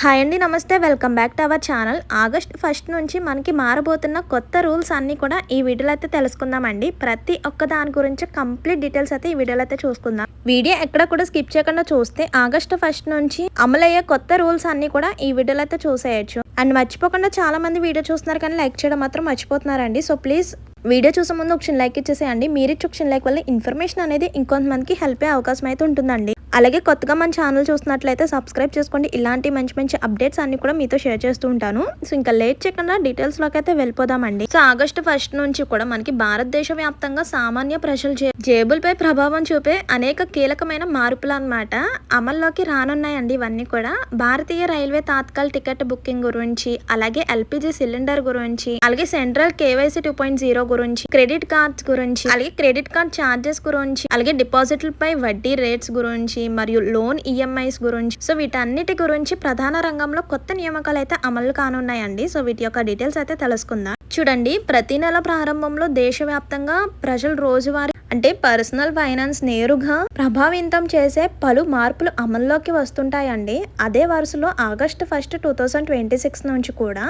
Hi అండి, నమస్తే. Welcome back to our channel. August 1 నుంచి మనకి మారబోతున్న కొత్త రూల్స్ అన్నీ కూడా ఈ వీడియోలో అయితే తెలుసుకుందామండి. ప్రతి ఒక్క దాని గురించి కంప్లీట్ డీటెయిల్స్ అయితే ఈ వీడియోలో అయితే చూసుకుందాం. వీడియో ఎక్కడ కూడా స్కిప్ చేయకుండా చూస్తే ఆగస్ట్ 1 నుంచి అమలయ్యే కొత్త రూల్స్ అన్నీ కూడా ఈ వీడియోలో అయితే చూసేయచ్చు. అండ్ మర్చిపోకుండా చాలా మంది వీడియో చూస్తున్నారు కానీ లైక్ చేయడం మాత్రం మర్చిపోతున్నారండి. సో ప్లీజ్ వీడియో చూసే ముందు ఒక లైక్ ఇచ్చేసేయండి. మీరు ఇచ్చే లైక్ వల్ల ఇన్ఫర్మేషన్ అనేది ఇంకొంతమందికి హెల్ప్ అయ్యే అవకాశం అయితే ఉంటుందండి. అలాగే కొత్తగా మన ఛానల్ చూస్తున్నట్లయితే సబ్స్క్రైబ్ చేసుకోండి. ఇలాంటి మంచి మంచి అప్డేట్స్ అన్ని కూడా మీతో షేర్ చేస్తూ ఉంటాను. సో ఇంకా లేట్ చేయకుండా డీటెయిల్స్ లోకి అయితే వెళ్ళిపోదామండి. సో ఆగస్టు 1 నుంచి కూడా మనకి భారతదేశ వ్యాప్తంగా సామాన్య ప్రజల జేబులపై ప్రభావం చూపే అనేక కీలకమైన మార్పులు అన్నమాట అమల్లోకి రానున్నాయండి. ఇవన్నీ కూడా భారతీయ రైల్వే తాత్కాల్ టికెట్ బుకింగ్ గురించి, అలాగే ఎల్పిజి సిలిండర్ గురించి, అలాగే సెంట్రల్ కేవైసీ 2.0 గురించి, క్రెడిట్ కార్డ్స్ గురించి, అలాగే క్రెడిట్ కార్డ్ ఛార్జెస్ గురించి, అలాగే డిపాజిట్లపై వడ్డీ రేట్స్ గురించి మరియు లోన్ ఈఎంఐస్ గురించి, సో వీటన్నిటి గురించి ప్రధాన రంగంలో కొత్త నియామకాలు అయితే అమలు కానున్నాయండి. సో వీటి యొక్క డీటెయిల్స్ అయితే తెలుసుకుందాం. చూడండి, ప్రతి నెల ప్రారంభంలో దేశవ్యాప్తంగా ప్రజలు రోజువారీ అంటే పర్సనల్ ఫైనాన్స్ నేరుగా ప్రభావితం చేసే పలు మార్పులు అమల్లోకి వస్తుంటాయండి. అదే వరుసలో ఆగస్టు 1, 2026 నుంచి కూడా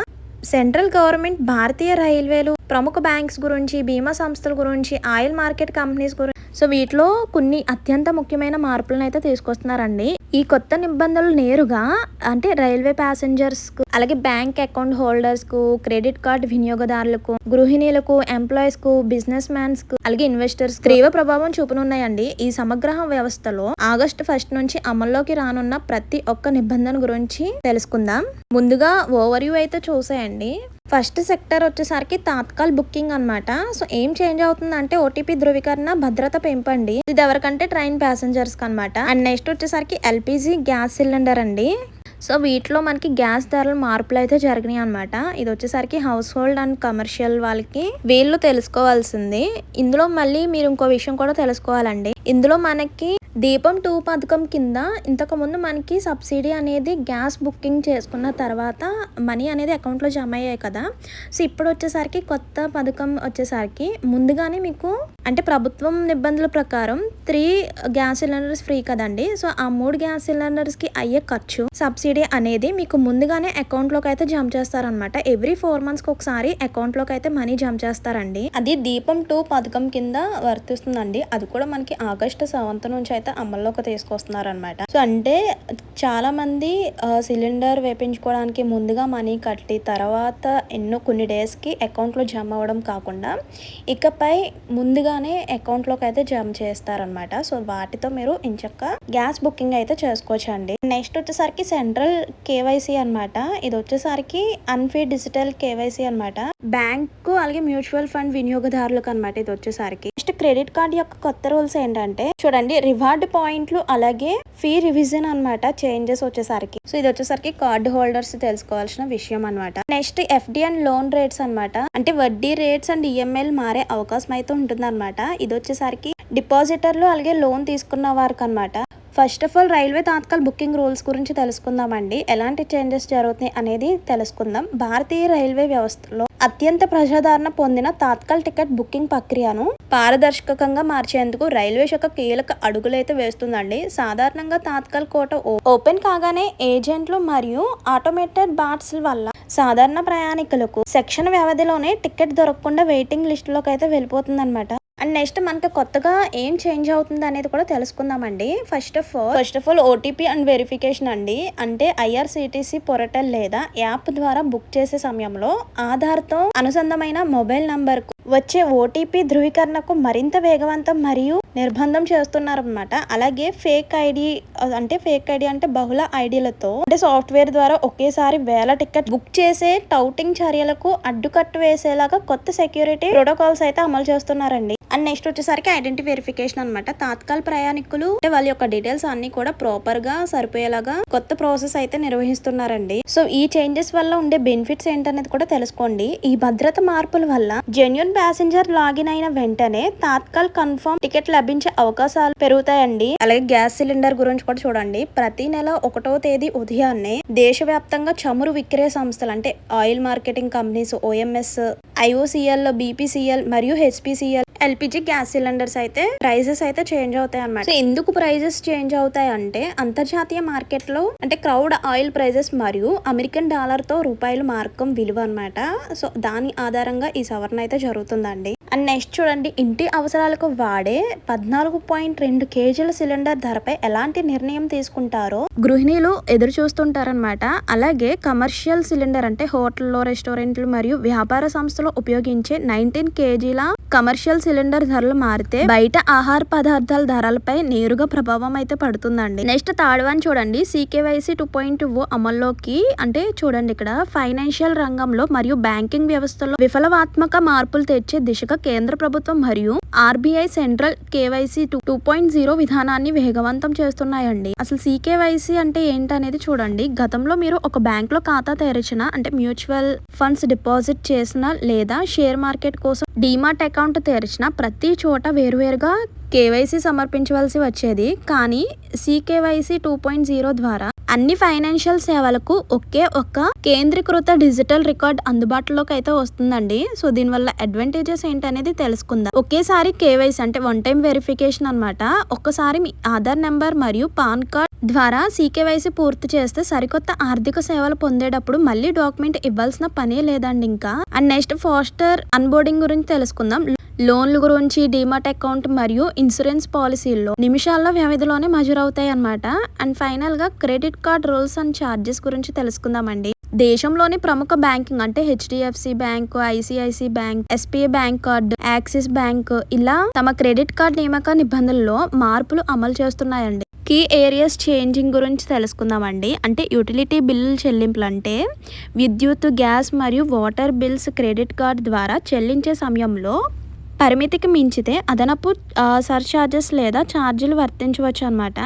సెంట్రల్ గవర్నమెంట్ భారతీయ రైల్వేలు, ప్రముఖ బ్యాంక్స్ గురించి, బీమా సంస్థల గురించి, ఆయిల్ మార్కెట్ కంపెనీస్ గురించి, సో వీటిలో కొన్ని అత్యంత ముఖ్యమైన మార్పులను అయితే తీసుకొస్తున్నారండి. ఈ కొత్త నిబంధనలు నేరుగా అంటే రైల్వే ప్యాసింజర్స్ కు, అలాగే బ్యాంక్ అకౌంట్ హోల్డర్స్ కు, క్రెడిట్ కార్డ్ వినియోగదారులకు, గృహిణీలకు, ఎంప్లాయీస్ కు, బిజినెస్ మ్యాన్స్ కు, అలాగే ఇన్వెస్టర్స్ తీవ్ర ప్రభావం చూపనున్నాయండి. ఈ సమగ్ర వ్యవస్థలో ఆగస్టు 1 నుంచి అమల్లోకి రానున్న ప్రతి ఒక్క నిబంధన గురించి తెలుసుకుందాం. ముందుగా ఓవర్వ్యూ అయితే చూసేయండి. ఫస్ట్ సెక్టర్ వచ్చేసరికి తాత్కాల్ బుకింగ్ అన్నమాట. సో ఏం చేంజ్ అవుతుందంటే ఓటీపీ ధృవీకరణ భద్రత పెంపండి. ఇది ఎవరికంటే ట్రైన్ ప్యాసింజర్స్ కి అనమాట. అండ్ నెక్స్ట్ వచ్చేసరికి ఎల్పిజి గ్యాస్ సిలిండర్ అండి. సో వీటిలో మనకి గ్యాస్ ధరలు మార్పులు అయితే జరిగినాయి అనమాట. ఇది వచ్చేసరికి హౌస్ హోల్డ్ అండ్ కమర్షియల్ వాళ్ళకి వీళ్ళు తెలుసుకోవాల్సింది. ఇందులో మళ్ళీ మీరు ఇంకో విషయం కూడా తెలుసుకోవాలండి. ఇందులో మనకి దీపం 2 పథకం కింద ఇంతకు ముందు మనకి సబ్సిడీ అనేది గ్యాస్ బుకింగ్ చేసుకున్న తర్వాత మనీ అనేది అకౌంట్లో జమ అయ్యాయి కదా. సో ఇప్పుడు వచ్చేసరికి కొత్త పథకం వచ్చేసరికి ముందుగానే మీకు అంటే ప్రభుత్వం నిబంధనల ప్రకారం 3 గ్యాస్ సిలిండర్స్ ఫ్రీ కదండి. సో ఆ 3 గ్యాస్ సిలిండర్స్ కి అయ్యే ఖర్చు సబ్సిడీ అనేది మీకు ముందుగానే అకౌంట్లోకి అయితే జమ చేస్తారనమాట. ఎవ్రీ 4 months కి ఒకసారి అకౌంట్లోకి అయితే మనీ జమ చేస్తారండి. అది దీపం 2 పథకం కింద వర్తిస్తుందండి. అది కూడా మనకి ఆగస్టు 7 నుంచి అయితే అమల్లోకి తీసుకొస్తున్నారనమాట. సో అంటే చాలా మంది సిలిండర్ వేపించుకోవడానికి ముందుగా మనీ కట్టి తర్వాత కొన్ని డేస్ కి అకౌంట్ లో జమ అవ్వడం కాకుండా ఇకపై ముందుగానే అకౌంట్ లోకి అయితే జమ చేస్తారనమాట. సో వాటితో మీరు ఇంచక్క గ్యాస్ బుకింగ్ అయితే చేసుకోవచ్చండి. నెక్స్ట్ వచ్చేసరికి సెంట్రల్ కేవైసీ అనమాట. ఇది వచ్చేసరికి అన్ఫీడ్ డిజిటల్ కేవైసీ అనమాట. బ్యాంకు అలాగే మ్యూచువల్ ఫండ్ వినియోగదారులకు అనమాట. ఇది వచ్చేసరికి నెక్స్ట్ క్రెడిట్ కార్డ్ యొక్క కొత్త రూల్స్ ఏంటంటే చూడండి, రివార్డ్ పాయింట్లు అలాగే ఫీ రివిజన్ అనమాట చేంజెస్ వచ్చేసరికి. సో ఇది వచ్చేసరికి కార్డ్ హోల్డర్స్ తెలుసుకోవాల్సిన విషయం అనమాట. Next FD and loan rates అనమాట. అంటే వడ్డీ రేట్స్ అండ్ ఈఎంఐలు మారే అవకాశం అయితే ఉంటుంది అనమాట. ఇది వచ్చేసరికి డిపాజిటర్లు అలాగే లోన్ తీసుకున్న వారికి అనమాట. First of all railway Tatkal booking rules గురించి తెలుసుకుందామండి. ఎలాంటి చేంజెస్ జరుగుతాయి అనేది తెలుసుకుందాం. భారతీయ రైల్వే వ్యవస్థలో అత్యంత ప్రజాదరణ పొందిన తాత్కాల్ టికెట్ బుకింగ్ ప్రక్రియను పారదర్శకంగా మార్చేందుకు రైల్వే శాఖ కీలక అడుగులైతే వేస్తుందండి. సాధారణంగా తాత్కాల్ కోట ఓపెన్ కాగానే ఏజెంట్లు మరియు ఆటోమేటెడ్ బాట్స్ వల్ల సాధారణ ప్రయాణికులకు సెక్షన్ వ్యవధిలోనే టికెట్ దొరకకుండా వెయిటింగ్ లిస్ట్ లోకి అయితే వెళ్ళిపోతుంది అనమాట. అండ్ నెక్స్ట్ మనకి కొత్తగా ఏం చేంజ్ అవుతుంది అనేది కూడా తెలుసుకుందామండి. First of all OTP and verification అండి. అంటే ఐఆర్సిటిసి పోర్టల్ లేదా యాప్ ద్వారా బుక్ చేసే సమయంలో ఆధార్తో అనుసంధమైన మొబైల్ నంబర్ కు వచ్చే ఓటీపీ ధృవీకరణకు మరింత వేగవంతం మరియు నిర్బంధం చేస్తున్నారన్నమాట. అలాగే ఫేక్ ఐడి అంటే బహుళ ఐడీలతో అంటే సాఫ్ట్వేర్ ద్వారా ఒకేసారి వేల టికెట్ బుక్ చేసే టౌటింగ్ చర్యలకు అడ్డుకట్టు వేసేలాగా కొత్త సెక్యూరిటీ ప్రోటోకాల్స్ అయితే అమలు చేస్తున్నారండి. అండ్ నెక్స్ట్ వచ్చేసరికి ఐడెంటిటీ వెరిఫికేషన్ అనమాట. తాత్కాల్ ప్రయాణికులు వాళ్ళ యొక్క డీటెయిల్స్ అన్ని కూడా ప్రాపర్ గా సరిపోయేలాగా కొత్త ప్రాసెస్ అయితే నిర్వహిస్తున్నారండి. సో ఈ చేంజెస్ వల్ల ఉండే బెనిఫిట్స్ ఏంటనేది కూడా తెలుసుకోండి. ఈ భద్రత మార్పుల వల్ల జెన్యూన్ ప్యాసింజర్ లాగిన్ అయిన వెంటనే తాత్కాల్ కన్ఫర్మ్ టికెట్ లభించే అవకాశాలు పెరుగుతాయండి. అలాగే గ్యాస్ సిలిండర్ గురించి కూడా చూడండి. ప్రతి నెల 1వ తేదీ ఉదయాన్నే దేశవ్యాప్తంగా చమురు విక్రయ సంస్థలు అంటే oil marketing companies, OMS, IOCL, BPCL మరియు హెచ్పిసిఎల్, ఎల్పిజి గ్యాస్ సిలిండర్స్ అయితే ప్రైజెస్ అయితే చేంజ్ అవుతాయి అన్నమాట. సో ఎందుకు ప్రైజెస్ చేంజ్ అవుతాయి అంటే అంతర్జాతీయ మార్కెట్ లో అంటే క్రౌడ్ ఆయిల్ ప్రైజెస్ మరియు అమెరికన్ డాలర్ తో రూపాయలు మార్కం విలువ అన్నమాట. సో దాని ఆధారంగా ఈ సవరణ అయితే జరుగుతుందండి. అండ్ నెక్స్ట్ చూడండి, ఇంటి అవసరాలకు వాడే 14.2 కేజీల సిలిండర్ ధరపై ఎలాంటి నిర్ణయం తీసుకుంటారో గృహిణీలు ఎదురు చూస్తుంటారనమాట. అలాగే కమర్షియల్ సిలిండర్ అంటే హోటల్లో, రెస్టారెంట్లు మరియు వ్యాపార సంస్థలు ఉపయోగించే 19 కేజీల కమర్షియల్ సిలిండర్ ధరలు మారితే బయట ఆహార పదార్థాల ధరలపై నేరుగా ప్రభావం అయితే పడుతుందండి. నెక్స్ట్ థర్డ్ వన్ చూడండి, CKYC 2.0 అమల్లోకి అంటే చూడండి ఇక్కడ ఫైనాన్షియల్ రంగంలో మరియు బ్యాంకింగ్ వ్యవస్థలో విప్లవాత్మక మార్పులు తెచ్చే దిశగా కేంద్ర ప్రభుత్వం మరియు RBI సెంట్రల్ KYC 2.0 విధానాన్ని వేగవంతం చేస్తున్నాయండి. అసలు CKYC అంటే ఏంటనేది చూడండి. గతంలో మీరు ఒక బ్యాంక్ లో ఖాతా తెరిచిన అంటే మ్యూచువల్ ఫండ్స్ డిపాజిట్ చేసిన లేదా షేర్ మార్కెట్ కోసం డీమాట్ అకౌంట్ తెరిచిన ప్రతి చోట వేరువేరుగా KYC సమర్పించవలసి వచ్చేది. కానీ CKYC 2.0 ద్వారా అన్ని ఫైనాన్షియల్ సేవలకు ఒకే ఒక్క కేంద్రీకృత డిజిటల్ రికార్డ్ అందుబాటులోకి అయితే వస్తుందండి. సో దీనివల్ల అడ్వాంటేజెస్ ఏంటనేది తెలుసుకుందాం. ఒకేసారి KYC అంటే వన్ టైం వెరిఫికేషన్ అనమాట. ఒక్కసారి మీ ఆధార్ నెంబర్ మరియు పాన్ కార్డ్ ద్వారా CKYC పూర్తి చేస్తే సరికొత్త ఆర్థిక సేవలు పొందేటప్పుడు మళ్ళీ డాక్యుమెంట్ ఇవ్వాల్సిన పనే లేదండి ఇంకా. అండ్ నెక్స్ట్ ఫాస్టర్ అన్బోర్డింగ్ గురించి తెలుసుకుందాం. లోన్ల గురించి, డీమాట్ అకౌంట్ మరియు ఇన్సూరెన్స్ పాలసీల్లో నిమిషాల్లో వ్యవధిలోనే మంజూరవుతాయి అన్నమాట. అండ్ ఫైనల్ గా credit card rules and charges గురించి తెలుసుకుందామండి. దేశంలోని ప్రముఖ బ్యాంకింగ్ అంటే HDFC bank, ICICI bank, SBI bank card, axis bank ఇలా తమ క్రెడిట్ కార్డ్ నియామక నిబంధనల్లో మార్పులు అమలు చేస్తున్నాయండి. కీ ఏరియాస్ చేంజింగ్ గురించి తెలుసుకుందామండి. అంటే యూటిలిటీ బిల్లుల చెల్లింపులు అంటే విద్యుత్, గ్యాస్ మరియు వాటర్ బిల్స్ క్రెడిట్ కార్డ్ ద్వారా చెల్లించే సమయంలో పరిమితికి మించితే అదనపు సర్చార్జెస్ లేదా ఛార్జీలు వర్తించవచ్చు అనమాట.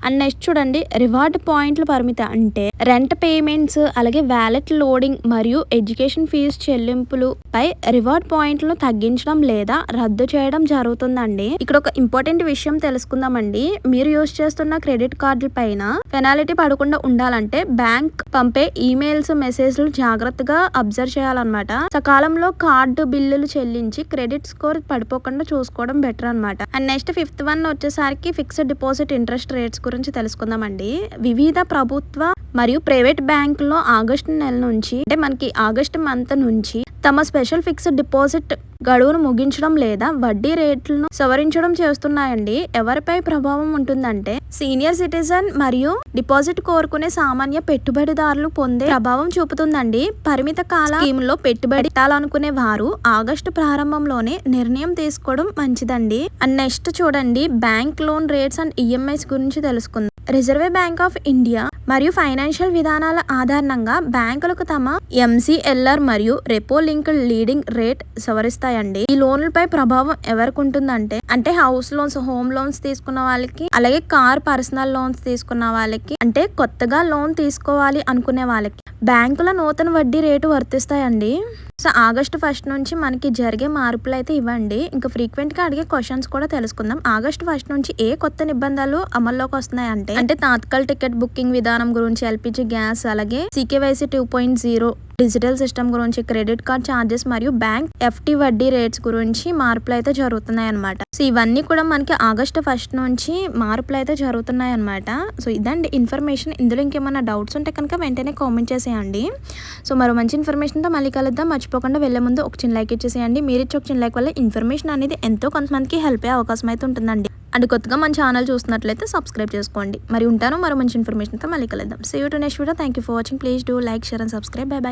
అండ్ నెక్స్ట్ చూడండి, రివార్డ్ పాయింట్ల పరిమితి అంటే రెంట్ పేమెంట్స్, అలాగే వ్యాలెట్ లోడింగ్ మరియు ఎడ్యుకేషన్ ఫీజు చెల్లింపులు పై రివార్డ్ పాయింట్లను తగ్గించడం లేదా రద్దు చేయడం జరుగుతుందండి. ఇక్కడ ఒక ఇంపార్టెంట్ విషయం తెలుసుకుందామండి. మీరు యూజ్ చేస్తున్న క్రెడిట్ కార్డుల పైన పెనాల్టీ పడకుండా ఉండాలంటే బ్యాంక్ పంపే ఈమెయిల్స్, మెసేజ్లు జాగ్రత్తగా అబ్జర్వ్ చేయాలన్నమాట. సకాలంలో కార్డు బిల్లులు చెల్లించి క్రెడిట్ స్కోర్ పడిపోకుండా చూసుకోవడం బెటర్ అనమాట. అండ్ నెక్స్ట్ ఫిఫ్త్ వన్ వచ్చేసరికి ఫిక్స్డ్ డిపాజిట్ ఇంట్రెస్ట్ రేట్స్ గురించి తెలుసుకుందామండి. వివిధ ప్రభుత్వ మరియు ప్రైవేట్ బ్యాంకుల్లో ఆగస్టు నెల నుంచి అంటే మనకి ఆగస్టు మంత్ నుంచి తమ స్పెషల్ ఫిక్స్డ్ డిపాజిట్ గడువును ముగించడం లేదా వడ్డీ రేట్లను సవరించడం చేస్తున్నాయండి. ఎవరిపై ప్రభావం ఉంటుందంటే సీనియర్ సిటిజన్ మరియు డిపాజిట్ కోరుకునే సామాన్య పెట్టుబడిదారులు పొందే ప్రభావం చూపుతుందండి. పరిమిత కాల స్కీములో పెట్టుబడి పెట్టాలనుకునే వారు ఆగస్టు ప్రారంభంలోనే నిర్ణయం తీసుకోవడం మంచిదండి. అండ్ నెక్స్ట్ చూడండి, bank loan rates and EMIs గురించి తెలుసుకుందాం. రిజర్వ్ బ్యాంక్ ఆఫ్ ఇండియా మరియు ఫైనాన్షియల్ విధానాల ఆధారంగా బ్యాంకులకు తమ MCLR మరియు రెపో లింక్డ్ లీడింగ్ రేట్ సవరిస్తాయండి. ఈ లోన్లపై ప్రభావం ఎవరికి ఉంటుందంటే అంటే హౌస్ లోన్స్, హోమ్ లోన్స్ తీసుకున్న వాళ్ళకి, అలాగే కార్, పర్సనల్ లోన్స్ తీసుకున్న వాళ్ళకి, అంటే కొత్తగా లోన్ తీసుకోవాలి అనుకునే వాళ్ళకి బ్యాంకుల నూతన వడ్డీ రేటు వర్తిస్తాయండి. సో ఆగస్టు 1 నుంచి మనకి జరిగే మార్పులు అయితే ఇవ్వండి. ఇంకా ఫ్రీక్వెంట్ గా అడిగే క్వశ్చన్స్ కూడా తెలుసుకుందాం. ఆగస్టు 1 నుంచి ఏ కొత్త నిబంధనలు అమల్లోకి వస్తున్నాయి అంటే తాత్కాల్ టికెట్ బుకింగ్ విధానం గురించి, LPG గ్యాస్, అలాగే CKYC 2.0 డిజిటల్ సిస్టమ్ గురించి, క్రెడిట్ కార్డ్ ఛార్జెస్ మరియు బ్యాంక్ FT వడ్డీ రేట్స్ గురించి మార్పులు అయితే జరుగుతున్నాయి అనమాట. సో ఇవన్నీ కూడా మనకి ఆగస్టు 1 నుంచి మార్పులు అయితే జరుగుతున్నాయి అనమాట. సో ఇదండి ఇన్ఫర్మేషన్. ఇందులో ఇంకేమైనా డౌట్స్ ఉంటే కనుక వెంటనే కామెంట్ చేసేయండి. సో మరో మంచి ఇన్ఫర్మేషన్తో మళ్ళీ కలుద్దాం. మర్చిపోకుండా వెళ్లే ముందు ఒక చిన్న లైక్ ఇచ్చేసేయండి. మీరు ఇచ్చే ఒక చిన్న లైక్ వల్ల ఇన్ఫర్మేషన్ అనేది ఎంతో కొంతమందికి హెల్ప్ అయ్యే అవకాశం అయితే ఉంటుందండి. అండ్ కొత్తగా మన ఛానల్ చూస్తున్నట్లయితే సబ్స్క్రైబ్ చేసుకోండి. మరి ఉంటాను మరో మంచి ఇన్ఫర్మేషన్తో మళ్ళీ కలుద్దాం. See you to next video. Thank you for watching. Please do like, share and subscribe. Bye by.